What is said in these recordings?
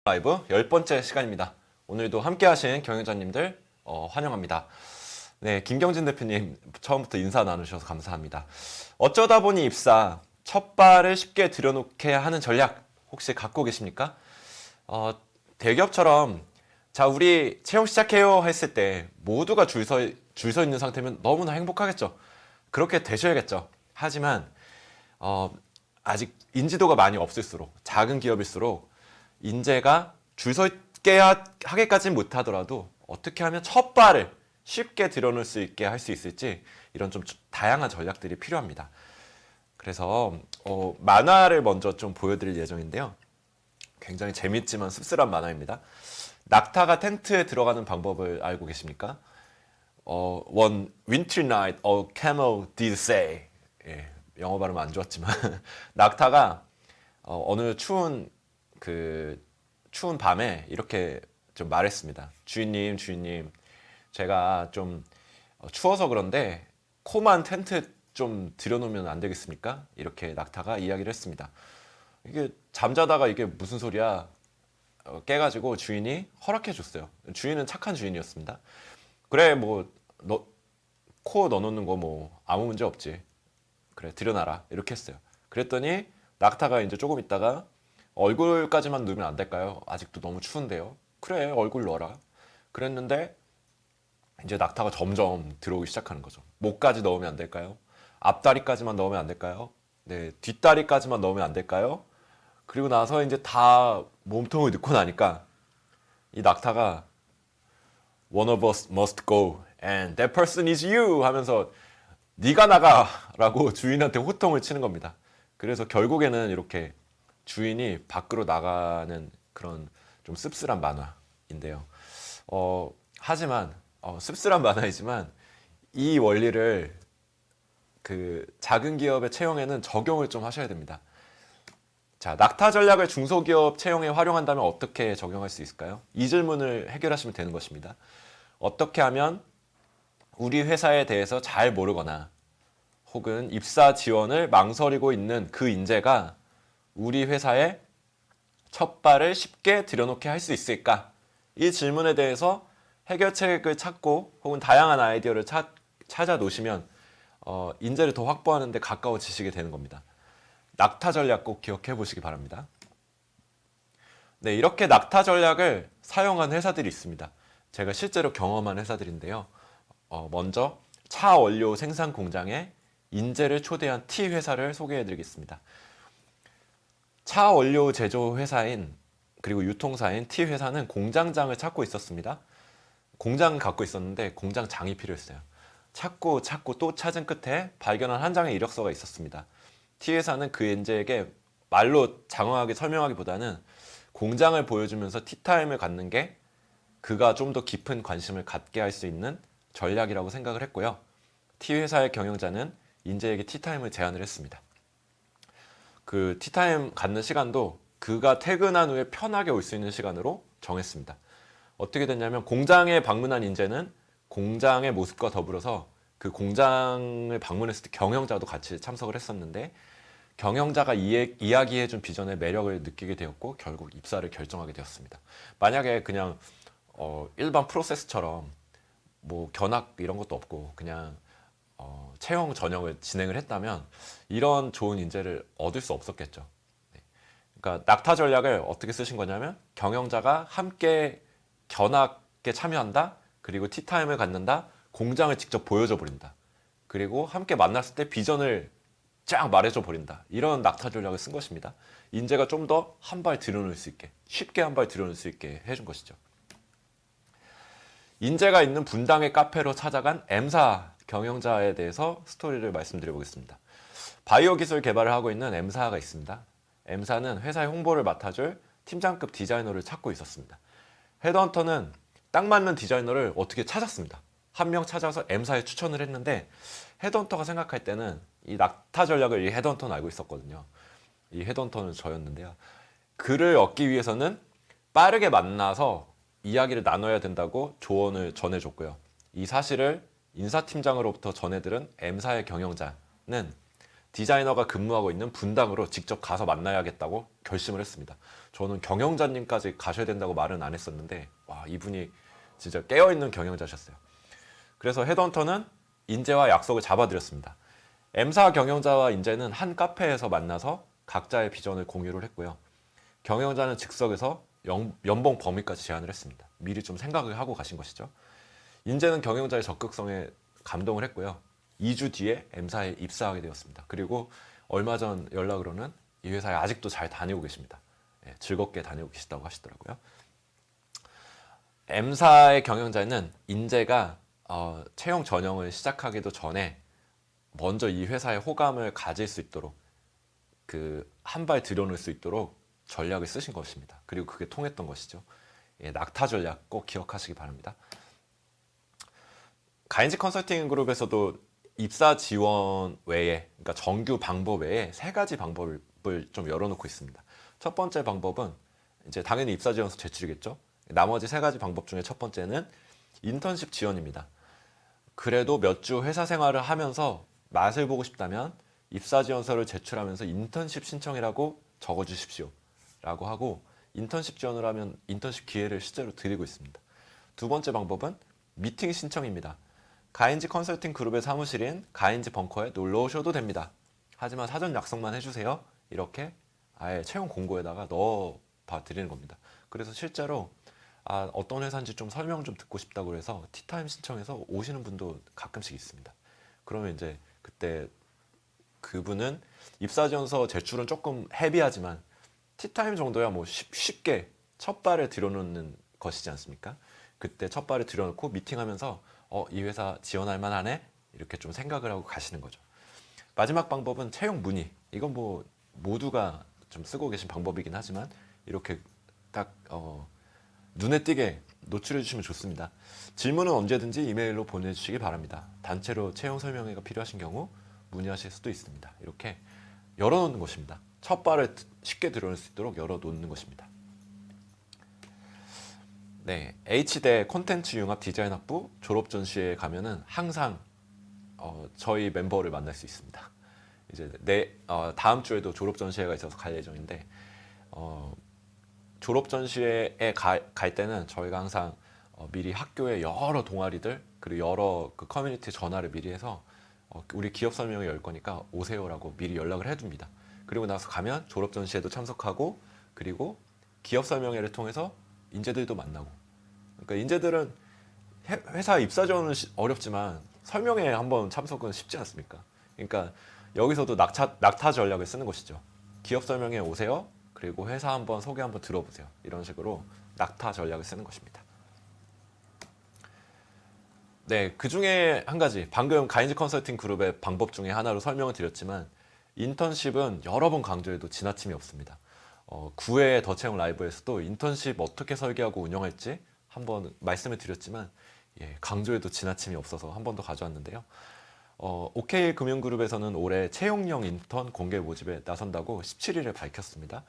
라이브 10번째 시간입니다. 오늘도 함께 하신 경영자님들 환영합니다. 네, 김경진 대표님 처음부터 인사 나누셔서 감사합니다. 어쩌다 보니 입사, 첫 발을 쉽게 들여놓게 하는 전략 혹시 갖고 계십니까? 대기업처럼 자, 우리 채용 시작해요 했을 때 모두가 줄 서 있는 상태면 너무나 행복하겠죠. 그렇게 되셔야겠죠. 하지만 아직 인지도가 많이 없을수록, 작은 기업일수록 인재가 줄 서 있게 하기까지는 못하더라도 어떻게 하면 첫 발을 쉽게 들여놓을 수 있게 할 수 있을지, 이런 좀 다양한 전략들이 필요합니다. 그래서 만화를 먼저 좀 보여드릴 예정인데요. 굉장히 재밌지만 씁쓸한 만화입니다. 낙타가 텐트에 들어가는 방법을 알고 계십니까? One winter night, a camel did say. 예, 영어 발음 안 좋았지만 낙타가 어느 추운 밤에 이렇게 좀 말했습니다. 주인님, 제가 좀 추워서 그런데 코만 텐트 좀 들여놓으면 안 되겠습니까? 이렇게 낙타가 이야기를 했습니다. 이게 잠자다가 이게 무슨 소리야? 깨가지고 주인이 허락해 줬어요. 주인은 착한 주인이었습니다. 그래, 뭐 코 넣어놓는 거 뭐 아무 문제 없지. 그래, 들여놔라. 이렇게 했어요. 그랬더니 낙타가 이제 조금 있다가 얼굴까지만 넣으면 안 될까요? 아직도 너무 추운데요. 그래, 얼굴 넣어라. 그랬는데 이제 낙타가 점점 들어오기 시작하는 거죠. 목까지 넣으면 안 될까요? 앞다리까지만 넣으면 안 될까요? 네, 뒷다리까지만 넣으면 안 될까요? 그리고 나서 이제 다 몸통을 넣고 나니까 이 낙타가 One of us must go and that person is you 하면서 네가 나가라고 주인한테 호통을 치는 겁니다. 그래서 결국에는 이렇게 주인이 밖으로 나가는 그런 좀 씁쓸한 만화인데요. 하지만 씁쓸한 만화이지만 이 원리를 그 작은 기업의 채용에는 적용을 좀 하셔야 됩니다. 자, 낙타 전략을 중소기업 채용에 활용한다면 어떻게 적용할 수 있을까요? 이 질문을 해결하시면 되는 것입니다. 어떻게 하면 우리 회사에 대해서 잘 모르거나 혹은 입사 지원을 망설이고 있는 그 인재가 우리 회사에 첫 발을 쉽게 들여놓게 할 수 있을까? 이 질문에 대해서 해결책을 찾고 혹은 다양한 아이디어를 찾아 놓으시면 인재를 더 확보하는 데 가까워지시게 되는 겁니다. 낙타 전략 꼭 기억해 보시기 바랍니다. 네, 이렇게 낙타 전략을 사용한 회사들이 있습니다. 제가 실제로 경험한 회사들인데요. 먼저 차 원료 생산 공장에 인재를 초대한 T 회사를 소개해 드리겠습니다. 차 원료 제조 회사인 그리고 유통사인 T 회사는 공장장을 찾고 있었습니다. 공장을 갖고 있었는데 공장장이 필요했어요. 찾고 또 찾은 끝에 발견한 한 장의 이력서가 있었습니다. T 회사는 그 인재에게 말로 장황하게 설명하기보다는 공장을 보여주면서 티타임을 갖는 게 그가 좀 더 깊은 관심을 갖게 할 수 있는 전략이라고 생각을 했고요. T 회사의 경영자는 인재에게 티타임을 제안을 했습니다. 그 티타임 갖는 시간도 그가 퇴근한 후에 편하게 올 수 있는 시간으로 정했습니다. 어떻게 됐냐면 공장에 방문한 인재는 공장의 모습과 더불어서 그 공장을 방문했을 때 경영자도 같이 참석을 했었는데 경영자가 이야기해준 비전의 매력을 느끼게 되었고 결국 입사를 결정하게 되었습니다. 만약에 그냥 일반 프로세스처럼 뭐 견학 이런 것도 없고 그냥 채용 전형을 진행을 했다면 이런 좋은 인재를 얻을 수 없었겠죠. 네. 그러니까 낙타 전략을 어떻게 쓰신 거냐면 경영자가 함께 견학에 참여한다. 그리고 티타임을 갖는다. 공장을 직접 보여줘 버린다. 그리고 함께 만났을 때 비전을 쫙 말해줘 버린다. 이런 낙타 전략을 쓴 것입니다. 인재가 좀 더 한 발 들여놓을 수 있게, 쉽게 한 발 들여놓을 수 있게 해준 것이죠. 인재가 있는 분당의 카페로 찾아간 M사 경영자에 대해서 스토리를 말씀드려 보겠습니다. 바이오 기술 개발을 하고 있는 M사가 있습니다. M사는 회사의 홍보를 맡아줄 팀장급 디자이너를 찾고 있었습니다. 헤드헌터는 딱 맞는 디자이너를 어떻게 찾았습니다. 한 명 찾아서 M사에 추천을 했는데 헤드헌터가 생각할 때는 이 낙타 전략을 이 헤드헌터는 알고 있었거든요. 이 헤드헌터는 저였는데요. 그를 얻기 위해서는 빠르게 만나서 이야기를 나눠야 된다고 조언을 전해줬고요. 이 사실을 인사팀장으로부터 전해들은 M사의 경영자는 디자이너가 근무하고 있는 분당으로 직접 가서 만나야겠다고 결심을 했습니다. 저는 경영자님까지 가셔야 된다고 말은 안 했었는데 와, 이분이 진짜 깨어있는 경영자셨어요. 그래서 헤드헌터는 인재와 약속을 잡아드렸습니다. M사 경영자와 인재는 한 카페에서 만나서 각자의 비전을 공유를 했고요. 경영자는 즉석에서 연봉 범위까지 제안을 했습니다. 미리 좀 생각을 하고 가신 것이죠. 인재는 경영자의 적극성에 감동을 했고요. 2주 뒤에 M사에 입사하게 되었습니다. 그리고 얼마 전 연락으로는 이 회사에 아직도 잘 다니고 계십니다. 예, 즐겁게 다니고 계시다고 하시더라고요. M사의 경영자는 인재가 채용 전형을 시작하기도 전에 먼저 이 회사에 호감을 가질 수 있도록 그 한 발 들여놓을 수 있도록 전략을 쓰신 것입니다. 그리고 그게 통했던 것이죠. 예, 낙타 전략 꼭 기억하시기 바랍니다. 가인지 컨설팅 그룹에서도 입사 지원 외에, 그러니까 정규 방법 외에 세 가지 방법을 좀 열어놓고 있습니다. 첫 번째 방법은 이제 당연히 입사 지원서 제출이겠죠. 나머지 세 가지 방법 중에 첫 번째는 인턴십 지원입니다. 그래도 몇 주 회사 생활을 하면서 맛을 보고 싶다면 입사 지원서를 제출하면서 인턴십 신청이라고 적어주십시오 라고 하고, 인턴십 지원을 하면 인턴십 기회를 실제로 드리고 있습니다. 두 번째 방법은 미팅 신청입니다. 가인지 컨설팅 그룹의 사무실인 가인지 벙커에 놀러 오셔도 됩니다. 하지만 사전 약속만 해주세요. 이렇게 아예 채용 공고에다가 넣어 봐 드리는 겁니다. 그래서 실제로 어떤 회사인지 좀 설명 좀 듣고 싶다고 해서 티타임 신청해서 오시는 분도 가끔씩 있습니다. 그러면 이제 그때 그분은 입사지원서 제출은 조금 헤비하지만 티타임 정도야 뭐 쉽게 첫 발을 들여놓는 것이지 않습니까? 그때 첫 발을 들여놓고 미팅하면서 이 회사 지원할 만하네? 이렇게 좀 생각을 하고 가시는 거죠. 마지막 방법은 채용 문의. 이건 뭐 모두가 좀 쓰고 계신 방법이긴 하지만 이렇게 딱 눈에 띄게 노출해 주시면 좋습니다. 질문은 언제든지 이메일로 보내주시기 바랍니다. 단체로 채용 설명회가 필요하신 경우 문의하실 수도 있습니다. 이렇게 열어놓는 것입니다. 첫 발을 쉽게 들어올 수 있도록 열어놓는 것입니다. 네, H대 콘텐츠 융합 디자인 학부 졸업 전시회에 가면은 항상 저희 멤버를 만날 수 있습니다. 이제 다음 주에도 졸업 전시회가 있어서 갈 예정인데 졸업 전시회에 갈 때는 저희가 항상 미리 학교의 여러 동아리들 그리고 여러 그 커뮤니티 전화를 미리 해서 우리 기업 설명회 열 거니까 오세요라고 미리 연락을 해둡니다. 그리고 나서 가면 졸업 전시회도 참석하고 그리고 기업 설명회를 통해서 인재들도 만나고. 그러니까 인재들은 회사 입사 지원은 어렵지만 설명회 한번 참석은 쉽지 않습니까? 그러니까 여기서도 낙타 전략을 쓰는 것이죠. 기업 설명회 오세요. 그리고 회사 한번 소개 한번 들어보세요. 이런 식으로 낙타 전략을 쓰는 것입니다. 네, 그 중에 한 가지 방금 가인지 컨설팅 그룹의 방법 중에 하나로 설명을 드렸지만 인턴십은 여러 번 강조해도 지나침이 없습니다. 9회 더 채용 라이브에서도 인턴십 어떻게 설계하고 운영할지 한번 말씀을 드렸지만 강조해도 지나침이 없어서 한 번 더 가져왔는데요. OK 금융그룹에서는 올해 채용형 인턴 공개 모집에 나선다고 17일에 밝혔습니다.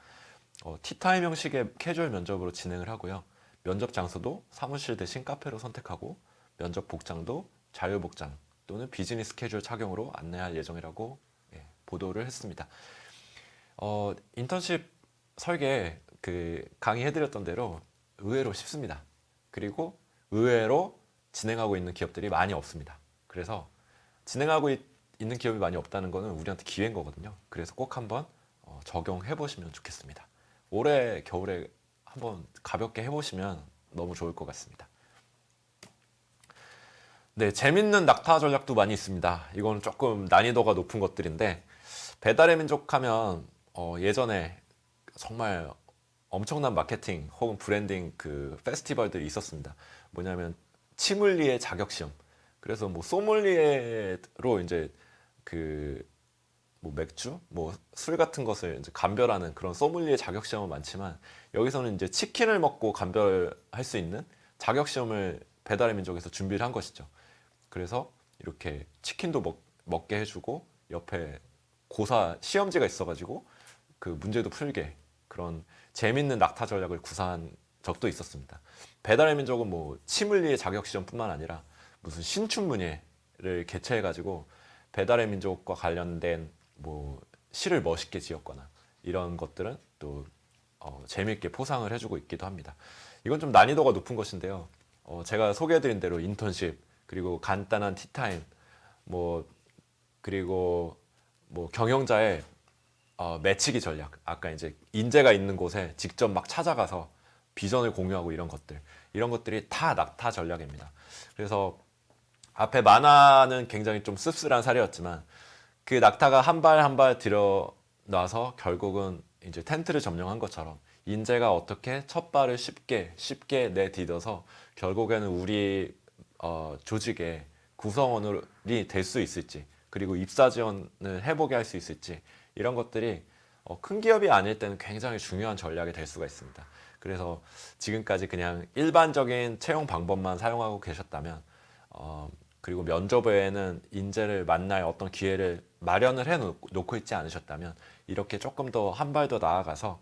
티타임 형식의 캐주얼 면접으로 진행을 하고요. 면접 장소도 사무실 대신 카페로 선택하고 면접 복장도 자유복장 또는 비즈니스 캐주얼 착용으로 안내할 예정이라고 보도를 했습니다. 인턴십 설계 강의해드렸던 대로 의외로 쉽습니다. 그리고 의외로 진행하고 있는 기업들이 많이 없습니다. 그래서 진행하고 있는 기업이 많이 없다는 거는 우리한테 기회인 거거든요. 그래서 꼭 한번 적용해 보시면 좋겠습니다. 올해 겨울에 한번 가볍게 해보시면 너무 좋을 것 같습니다. 네, 재밌는 낙타 전략도 많이 있습니다. 이건 조금 난이도가 높은 것들인데 배달의 민족 하면 예전에 정말 엄청난 마케팅 혹은 브랜딩 그 페스티벌들이 있었습니다. 뭐냐면 치믈리에 자격 시험. 그래서 뭐 소믈리에로 이제 뭐 맥주, 뭐 술 같은 것을 이제 감별하는 그런 소믈리에 자격 시험은 많지만 여기서는 이제 치킨을 먹고 감별할 수 있는 자격 시험을 배달의 민족에서 준비를 한 것이죠. 그래서 이렇게 치킨도 먹게 해주고 옆에 고사 시험지가 있어가지고 그 문제도 풀게 그런 재밌는 낙타 전략을 구사한 적도 있었습니다. 배달의 민족은 뭐 치믈리에 자격 시험뿐만 아니라 무슨 신춘문예를 개최해가지고 배달의 민족과 관련된 뭐 시를 멋있게 지었거나 이런 것들은 또 재미있게 포상을 해주고 있기도 합니다. 이건 좀 난이도가 높은 것인데요. 제가 소개해드린 대로 인턴십, 그리고 간단한 티타임, 뭐 그리고 뭐 경영자의 매치기 전략, 아까 이제 인재가 있는 곳에 직접 막 찾아가서 비전을 공유하고 이런 것들이 다 낙타 전략입니다. 그래서 앞에 만화는 굉장히 좀 씁쓸한 사례였지만 그 낙타가 한 발 한 발 들여놔서 결국은 이제 텐트를 점령한 것처럼 인재가 어떻게 첫 발을 쉽게 내딛어서 결국에는 우리 조직의 구성원이 될 수 있을지, 그리고 입사 지원을 해보게 할 수 있을지, 이런 것들이 큰 기업이 아닐 때는 굉장히 중요한 전략이 될 수가 있습니다. 그래서 지금까지 그냥 일반적인 채용 방법만 사용하고 계셨다면, 그리고 면접 외에는 인재를 만날 어떤 기회를 마련을 해 놓고 있지 않으셨다면, 이렇게 조금 더 한 발 더 나아가서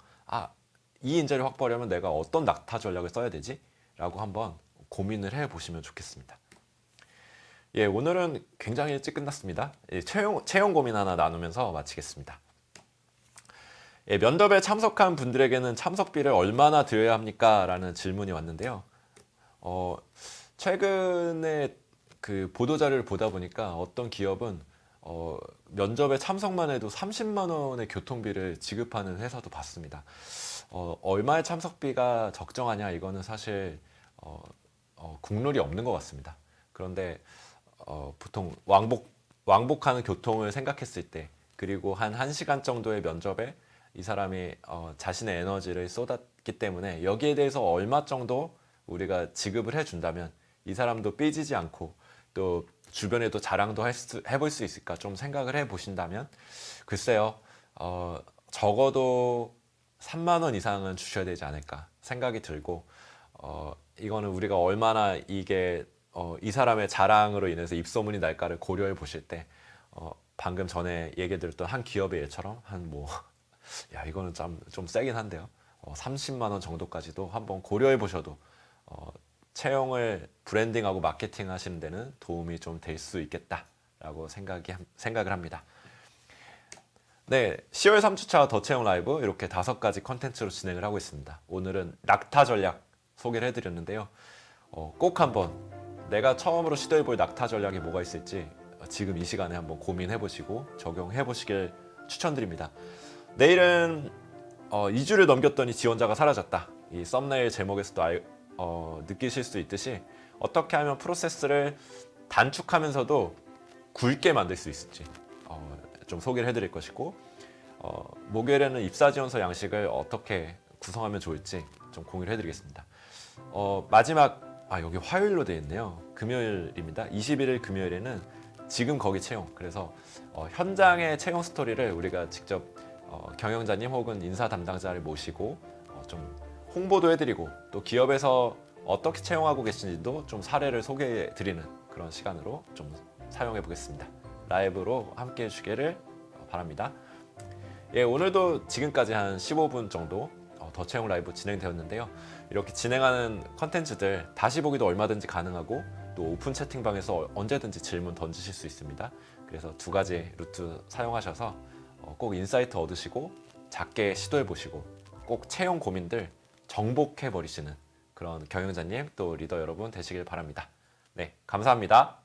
이 인재를 확보하려면 내가 어떤 낙타 전략을 써야 되지? 라고 한번 고민을 해 보시면 좋겠습니다. 예, 오늘은 굉장히 일찍 끝났습니다. 예, 채용 고민 하나 나누면서 마치겠습니다. 예, 면접에 참석한 분들에게는 참석비를 얼마나 드려야 합니까? 라는 질문이 왔는데요. 최근에 그 보도자료를 보다 보니까 어떤 기업은 면접에 참석만 해도 30만 원의 교통비를 지급하는 회사도 봤습니다. 얼마의 참석비가 적정하냐, 이거는 사실 국룰이 없는 것 같습니다. 그런데 보통 왕복하는 교통을 생각했을 때, 그리고 한 1시간 정도의 면접에 이 사람이 자신의 에너지를 쏟았기 때문에 여기에 대해서 얼마 정도 우리가 지급을 해준다면 이 사람도 삐지지 않고 또 주변에도 자랑도 해볼 수 있을까 좀 생각을 해보신다면, 글쎄요, 적어도 3만 원 이상은 주셔야 되지 않을까 생각이 들고, 이거는 우리가 얼마나 이게 이 사람의 자랑으로 인해서 입소문이 날까를 고려해 보실 때, 방금 전에 얘기 드렸던 한 기업의 예처럼 야, 이거는 좀 세긴 한데요. 30만 원 정도까지도 한번 고려해 보셔도 채용을 브랜딩하고 마케팅 하시는 데는 도움이 좀 될 수 있겠다라고 생각을 합니다. 네, 10월 3주차 더 채용 라이브 이렇게 5가지 컨텐츠로 진행을 하고 있습니다. 오늘은 낙타 전략 소개를 해드렸는데요. 꼭 한번 내가 처음으로 시도해볼 낙타 전략이 뭐가 있을지 지금 이 시간에 한번 고민해보시고 적용해보시길 추천드립니다. 내일은 2주를 넘겼더니 지원자가 사라졌다. 이 썸네일 제목에서도 느끼실 수 있듯이 어떻게 하면 프로세스를 단축하면서도 굵게 만들 수 있을지 좀 소개를 해드릴 것이고, 목요일에는 입사지원서 양식을 어떻게 구성하면 좋을지 좀 공유를 해드리겠습니다. 마지막 여기 화요일로 되어 있네요. 금요일입니다. 21일 금요일에는 지금 거기 채용, 그래서 현장의 채용 스토리를 우리가 직접 경영자님 혹은 인사 담당자를 모시고 좀 홍보도 해드리고, 또 기업에서 어떻게 채용하고 계신지도 좀 사례를 소개해 드리는 그런 시간으로 좀 사용해 보겠습니다. 라이브로 함께 해주시기를 바랍니다. 예, 오늘도 지금까지 한 15분 정도 더 채용 라이브 진행되었는데요. 이렇게 진행하는 컨텐츠들 다시 보기도 얼마든지 가능하고, 또 오픈 채팅방에서 언제든지 질문 던지실 수 있습니다. 그래서 2가지 루트 사용하셔서 꼭 인사이트 얻으시고 작게 시도해 보시고 꼭 채용 고민들 정복해 버리시는 그런 경영자님 또 리더 여러분 되시길 바랍니다. 네, 감사합니다.